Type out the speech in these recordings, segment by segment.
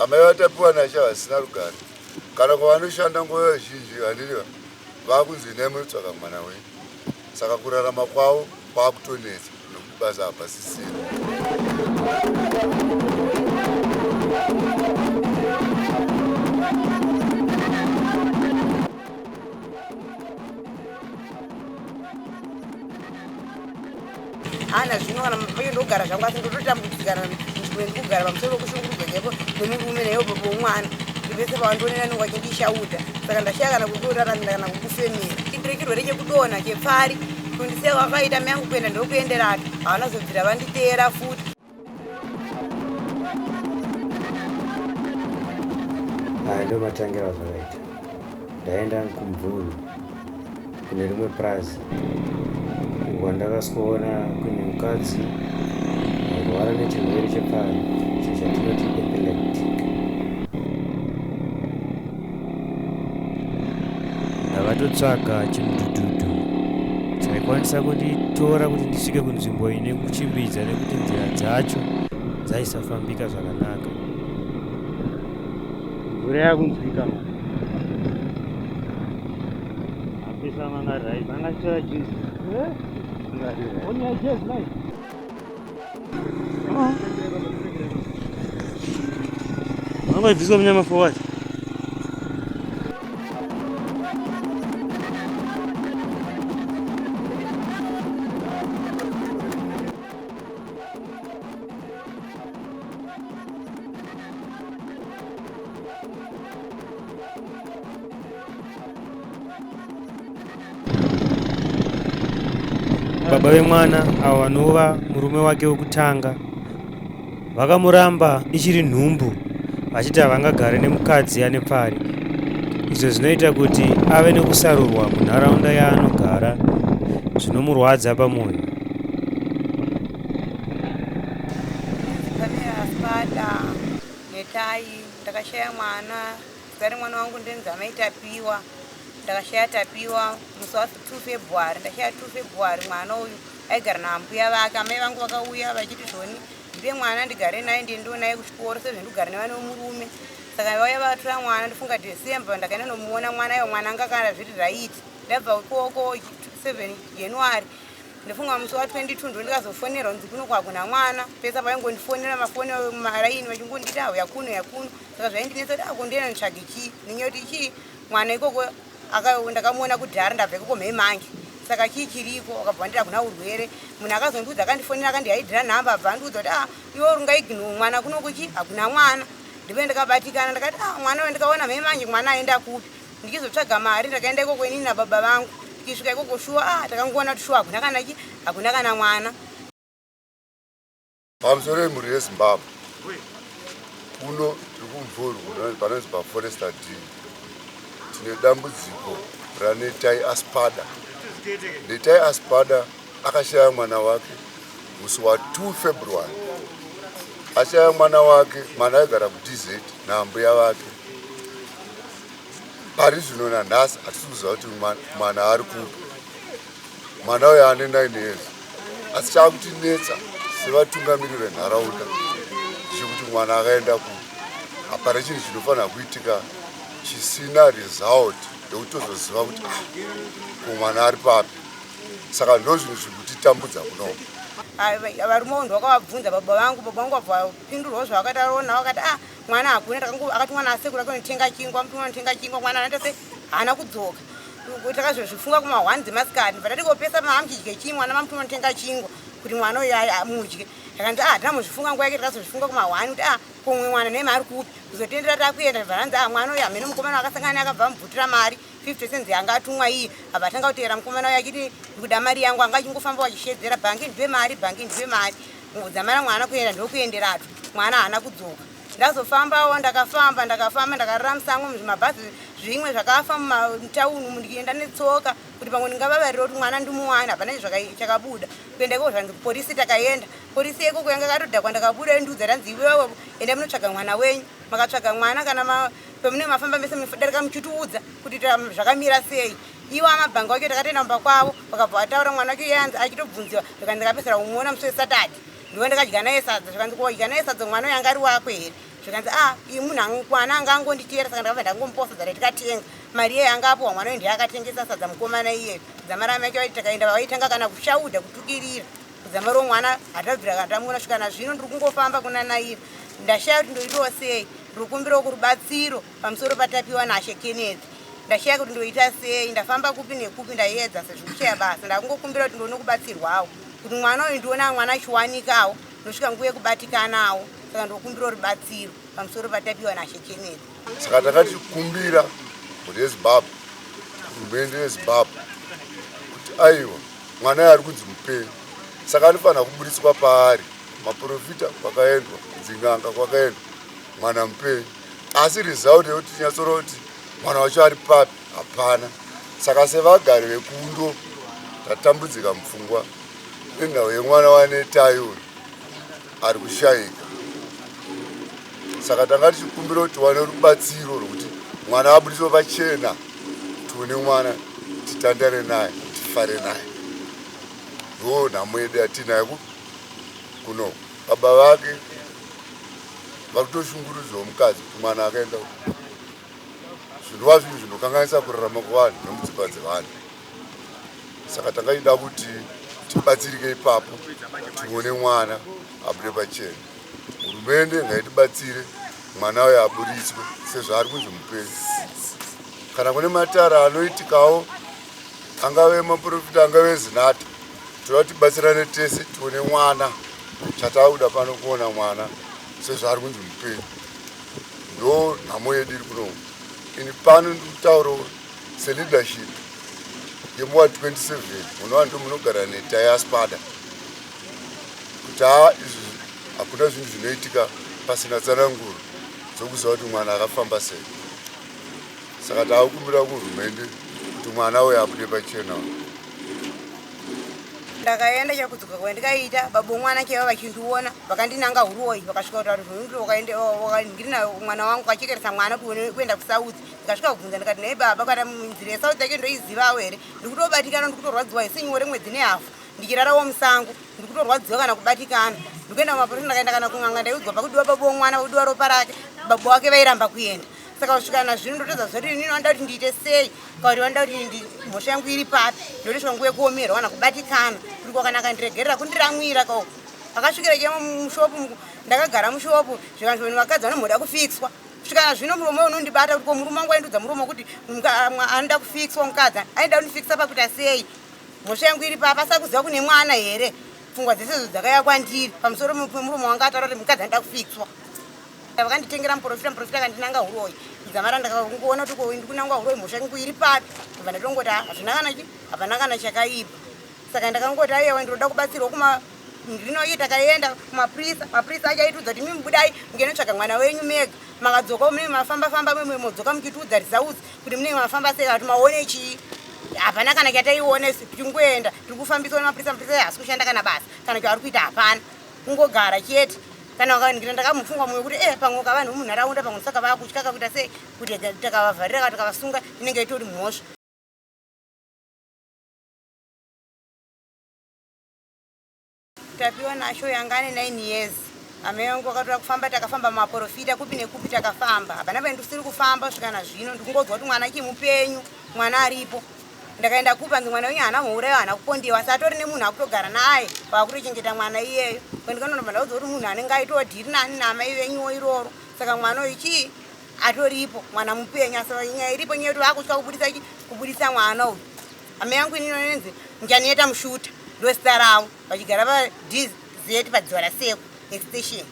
amai vatapiwa nasha vasina rugare kana kwavanoshanda nguva zhinji handiriva vakunzi inai munotsvaka mwana wenyu saka kurarama kwavo kwakutonetsa nokuti basa hapasisiri. Ana zvino kana ndogara zvangu asi ndototambudzikana ndikugara pamusoro pekushungurudza chaiko nemurume nayo baba womwana ndivese pavandionera nonga chindishauta saka ndashaya kana kutoraramira kana kukufemera ndiri chirwere chekudonha chepfari kundiseka wakaita mai angu kuenda ndokuenderata havana zobvira vanditeera futi. Ndomatangira zvakaita ndaenda kumvuru kune rimwe prazi wandakaswona kune mukadzi airwara nechirwere chepfari chatinoti epileptic. Ndakatotsvaga chimudhudhudhu chaikwanisa kunditora kuti ndisvike kunzvimbo ine kuchimbidza nekuti nzira dzacho dzaisafambika zvakanaka. Mvura yakunzwika apisa mangarai vangatora juice on your chest, mate. How about this one for what? Baba wemwana avo vanova murume wake wekutanga vakamuramba ichiri nhumbu vachiti havangagare nemukadzi ane pfari. Izvo zvinoita kuti ave nekusarurwa munharaunda yaanogara zvinomurwadza pamwoyo. Pane aspada netai ndakashaya mwana zita remwana wangu ndinzi amaitapiwa ndakashaya tapiwa musi wa 2 February ndashaya 2 February mwana uyu aigara nambuya vake amai vangu vakauya vachiti zvoni ndipe mwana ndigare naye ndiendewo naye kuchikoro sezvo ndigare nevane murume saka vauya vatora mwana ndifunga December ndakaenda nomuona mwana iwo mwana anga kana zviri right ndabva ikoko 7 January ndifunga musi wa 22 ndo ndikazofonera kunzi kuno kwakuna mwana pesa vaingondifonera mafoni maraini vachingonditi aho yakuno saka zvaindinetsa kuti akundienda nditsvage chii ninyoti chii mwana ikoko ndakamuona kudhara ndabva ikoko mhemange saka chii chiriko akabva ndira kuna urwere munhu akazondiudza akandifonera akandihaidhira nhamba abva andiudza kuti iwo rungaigino mwana kuno kuchi hakuna mwana ndive ndikabatikana ndakati mwana wendikaona mhemange mwana aenda kupi ndichizotsvaga mari ndakaenda ikoko inini nababa vangu tikisvika ikoko shuwa takangoona kuti shuwa hakuna kana mwana. Pamusoro emhuri yeZimbabwe kuno tiri kumvuru panonzi paforester D tine dambudziko ranetai aspada. Netai aspada akashaya mwana wake musi wa 2 February. Ashaya mwana wake, mwana aigara kuDZ nambuya vake. Pari zvino nanhasi hatisi kuziva kuti mwana ari kupi. Mwana uyu ane 9 years. Asi chaakutinetsa sevatungamiri venharaunda chekuti mwana akaenda kupi. Hapana chinhu chinofanira kuitika chisina result yokuti tozoziva kuti mwana ari papi. Saka ndo zvinhu zviri kutitambudza kuno. Varume vangu vakavabvunza baba vangu vapindurwa zvavakataona vakati mwana hakuna akati mwana asekura kunotenga chingwa mutuma anotenga chingwa mwana anaita se haana kudzoka takazozvifunga kuma1 dzemasikati bva tatikopesa mahamchidye chii mwana mamutuma anotenga chingwa kuti mwana uyu amudye takanzi tamuzvifunga nguva yake takazozvifunga kuma1 kuti komwe mwana nemi ari kupi kuzotendera takuenda bvaranzi mwana uyu hamene mukomana wakasangana naye akabva amubvutira mari 50 cents yanga atumwa iyi abva tanga kuteera mukomana uyu achiti ndikuda mari yangu anga achingofamba wachishedzera bhangi ndipe mari dzamara mwana kuenda ndokuenderatu mwana haana kudzoka ndazofambawo ndakafamba ndakarara musango muzvimabhazi zvimwe zvakafa mutauni ndichienda netsoka kuti pamwe ndingavavarira kuti mwana ndimuwana hapana chakabuda kuenda ikoko zvanzi polisi takaenda polisi ikoko yanga katodhakwa ndakabuda ndudza tanzi iwewe enda munotsvaga mwana wenyu makatsvaga mwana kana pamune mafamba mese mudarika muchitiudza kuti zvakamira sei iwo amabhanga wake takatoenda mumba kwavo vakabva vataura mwana wake yanzi achitobvunziwa ndikandikapesera kumuona musi wesatadi ndiwe ndikadya naye sadza zvakanzi kodya naye sadza mwana uyu anga ari wako here zvikanzi iyi munhu mwana anga angonditeera saka ndakabva ndangomposa dzara tikatenga mari iyeyo anga apiwa mwana ndiye akatengesa sadza mukomana iyeyo dzamara make vaiti takaenda vaitanga kana kushaudha kutukirira kudzama romwana hatabvira kandamuona svika nazvino ndiri kungofamba kuna nairi ndashaya kuti ndoitawo sei ndiri kukumbirawo kurubatsiro pamusoro patapiwa nashe Kenneth ndashaya kuti ndoita sei ndafamba kupi nekupi ndaedza sezvikuchaya basa ndakungokumbira kuti ndione kubatsirwawo kuti mwana uyu ndiona mwana achiwanikawo nosvika nguva yekubatikanawo saka ndokumbira rubatsiro pamusoro patapiwa nashe Kenneth. Saka takatikumbira kuti eZimbabwe hurumende yeZimbabwe kuti aiwa mwana ari kunzi mupenyu saka anofanira kuburiswa paari maprofita kwakaendwa dzing'anga kwakaendwa mwana mupenyu asi result yekuti tinyatsora kuti mwana wacho ari papi hapana saka sevagari vekundo tatambudzika mupfungwa nenhau yemwana wanetayo ari kushayika saka tanga tichikumbira kuti wane rubatsiro rwokuti mwana abudiswe pachena tione mwana titandare naye tifare naye ndo nhamo yedu yatinayo kuno baba vake vakutoshungurudzwa mukadzi kuti mwana akaenda zvinova zvinhu zvinokanganisa kurarama kwevanhu nemudzimba dzevanhu saka tangaida kuti tibatsirike ipapo tione mwana abude pachena hurumende ngaitibatsire mwana uyo aburiswe sezvo ari kunzi mupenyu kana kune matara anoitikawo angave maprofita angave zinata toda kuti tibatsirane tese tione mwana chatauda pano kuona mwana sezvo ari kunzi mupenyu ndo nhamo yedu iri kuno ini pano ndikutaurawo seleadership yemuwa 27 munova ndo munogara netayaspada kuti izvi hakuna zvinhu zvinoitika pasina tsananguro dzokuziva kuti mwana akafamba sei saka taakumbira kuhurumende kuti mwana uyo abude pachena ndakaenda chakudzoka kwandikaita babo mwana chaiva vachindiona vakandinanga uroyi vakasvika kutaura wakandina mwana wangu achikeresa mwana kuenda kusaudzi ndikasvika kubvunza ndikati nei baba kana minzira yesaudzi yake ndoizivawo here ndiri kutobatikana ndiri kutorwadziwa isinyore mwedzi nehafu ndichirarawo musango ndiri kutorwadziwa kana kubatikana ndikuenda kumaprofita ndakaenda kana kung'anga ndaiudzwa pakudiwa babo mwana udiwa ropa rake babo wake vairamba kuenda saka kusvika nazvino ndotodza zoti inini vanoda kuti ndiite sei kauti vanoda kuti mhosva yangu iri papi ndotosvika nguva yekuomerwa kana kubatikana kuri kwakanaka ndiregerera kundiramwira kao akasvikira chemo mushopu ndakagara mushopu zvivanhu vanhu vakadzi vanomboda kufikswa kusvika nazvino muromo unondibata kuti ko murume wangu aindudza muromo kuti anoda kufikswa mukadzi aida kundifikisa pakuita sei mhosva yangu iri papa asakuziva kune mwana here pfungwa dzese dzakaya kwandiri pamusoro pemuromo wanga ataura kuti mukadzi anoda kufikswa vakanditengera muprofita akandinanga uroyi dzamara ndakangoona kuti ndikunangwa uroyi mhosva yangu iri papi bva ndatongoti hapana kana chakaipa saka ndakangoti aiwa ndinoda kubatsirwa ndinoyi takaenda kumaprisa achaitudza kuti mimi budai ngenotsvaga mwana wenyu mega makadzoka mimi mafamba modzoka mukitiudza risaudzi kuti munenge mafamba sei kuti maone chii hapana kana chataione tingoenda tiri kufambiswa nemaprisa hasi kushanda kana basa kana chaari kuita hapana kungogara chete kana wakaningirira ndakamupfungwa mumwe kuti pamwe kavanhu munharaunda pamwe saka vakutya kakuita sei kuti takavavharira takavasunga inenge itori mhosva tapiwa nasho yanga ane 9 years amai vangu vakatora kufamba takafamba maprofita kupi nekupi takafamba hapana paindisiri kufamba kusvika nazvino ndikungodzwa kuti mwana chimupenyu mwana aripo ndakaenda kupanzi mwana wenyu hana mhourayo hana kupondewa satori nemunhu akutogara naye vakutochengeta mwana iyeyo kwendikanonomba ndaudza kuti munhu anenge aitodhiri nani namai venyuwo iroro saka mwana uyu chii atoripo mwana mupenyu asi nyaya iripo nyaya kuti vakutya kubudisa mwana uyu amai yangu inino nenzi ndichanoita mushuta ndosita ravo vachigara padz padziva raseko exstation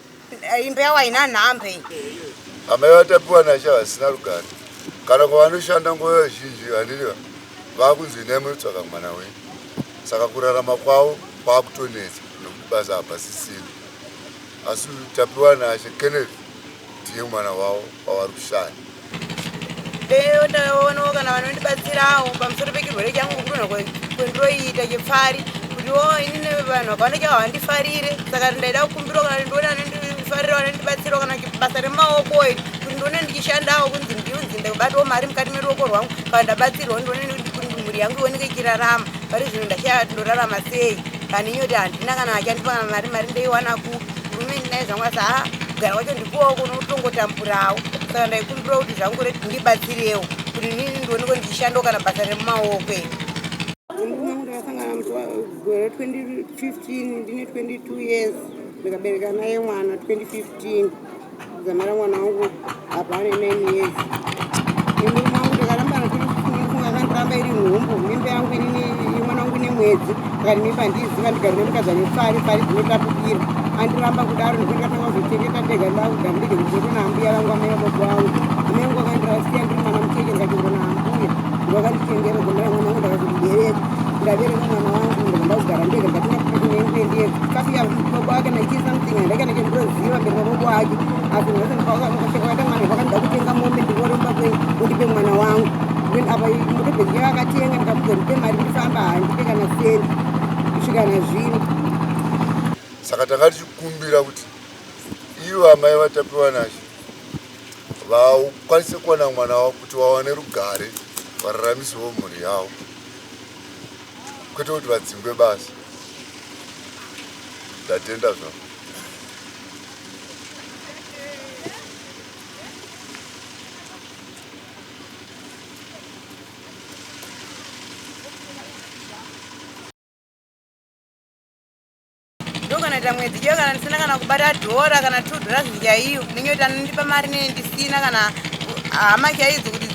imba yavo haina nhamba iyi amai vatapiwa nasha vasina rugare kana kwavanoshanda nguva zhinji vandiriva vakunzi inai munotsvaga mwana wenyu saka kurarama kwavo kwakutonetsa nokuti basa hapasisini asi tapiwa nashe Kenneth ndiye mwana wavo wavari kushanda ndaonawo kana vanondibatsirawo pamusoro pechirwere changu kudonha kwendiroita chepfari kutiwo inini vanhu vakaona chava vandifarire saka ndaida kukumbira kana ndiona vanondifarira vanondibatsirawo kana basa remaoko iri kuti ndione ndichishandawo kunzi ndiunzi ndikubatawo mari mukati meruoko rwangu kana ndabatsirwa ndione mhuri yangu ioneke ichirarama vari zvino ndashaya ndorarama sei kana inyoti handina kana achandipa kana mari ndeiwana ku hurumende naizvangu asi kugara kwacho ndikuwo kunotongotampurawo. Saka ndaikumbira kuti zvangu ndibatsirewo kuti nini ndionekwe ndichishanda kana basa remumaoko eri. Ndakasangana gore 2015 ndine 22 years ndikabereka naye mwana 2015 zamara mwana wangu apa ane 9 years. Mimba yangu ndakaramba akandiramba iri nhombo. Mimba yangu mwana wangu ine mwedzi akati mimba ndiziva ndigara nemukadzi ane pfari dzinotapukira. Andiramba kudaro ndikatanga kuzochengeta ndega ndakugara ndege kuzotona ambuya vangu amai vababa vangu. Amai vangu vakandirasiya ndiri mwana mucheche ndikachengona ambuya ndakandichengerera zamara mwana wangu ndakazomubereka. Ndabereka mwana wangu ndakandakugara ndega ndatinga kuneendiyeka kasiya baba wake nachiisa mtinga ndakana chendiroziva mberi maboko ake asi ndakasekaita mwana vakandida kutenga mombe ndikoromba kundipe mwana wangu apa mudhebheki yavakatenga ndikamuza ndipe mari ndifamba handipe kana sendi kusvika nazvino. Saka tanga tichikumbira kuti ivo amai vatapiwa nazvo vakwanise kuwana mwana wavo kuti vawane rugare vararamisewo mhuri yavo kwete kuti vadzingwe basa. Ndatenda zvavo. Ndokanaita mwedzi iyo kana ndisina kana kubata dhora kana $2 chaiyo ninyoita ndipa mari nene ndisina kana hama chaidzo kuti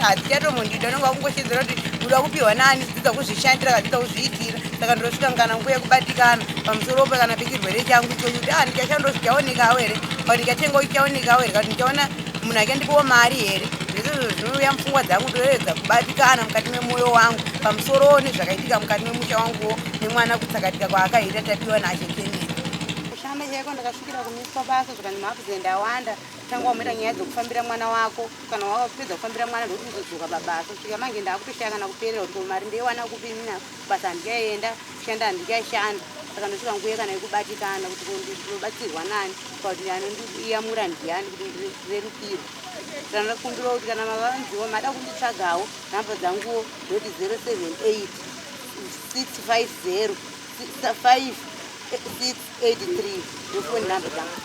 hadzichatombondida unenge wakungoshedzera kuti uda kupiwa nani dzidza kuzvishandira kadzidza kuzviitira. Saka ndosvika ngana nguva yekubatikana pamusoro pe kana pechirwere changu ichocho kuti ndikashando zvichaonekawo here kana ndikatengawo chichaonekawo here kana ndichaona munhu achandipawo mari here. Zvese zvinouya mupfungwa dzangu ndoredza kubatikana mukati memwoyo wangu pamusoro nezvakaitika mukati memusha wanguwo nemwana kutsakatika kwaakaita tapiwa nacho Kennedy. Kushanda chaiko ndakasvikira kumiswa basa zvikandimapuzenda ndawanda tanga wamuita nyaya dzokufambira mwana wako kana wapedza kufambira mwana ndokuti uzodzoka pabasa kusvika mange ndakutoshaya kana kuperera kuti mari ndeiwana kupi nina basa handichaenda kushanda handichashanda. Saka ndosvika nguva kana yekubatikana kuti ndinobatsirwa nani kuti anondiyamura ndiani kuti ndirerukirwe. Saka ndakumbira kuti kana mavanziwa mada kunditsvagawo nhamba dzanguwo ndoti 078 650 5683 ndofoni nhamba dzangu.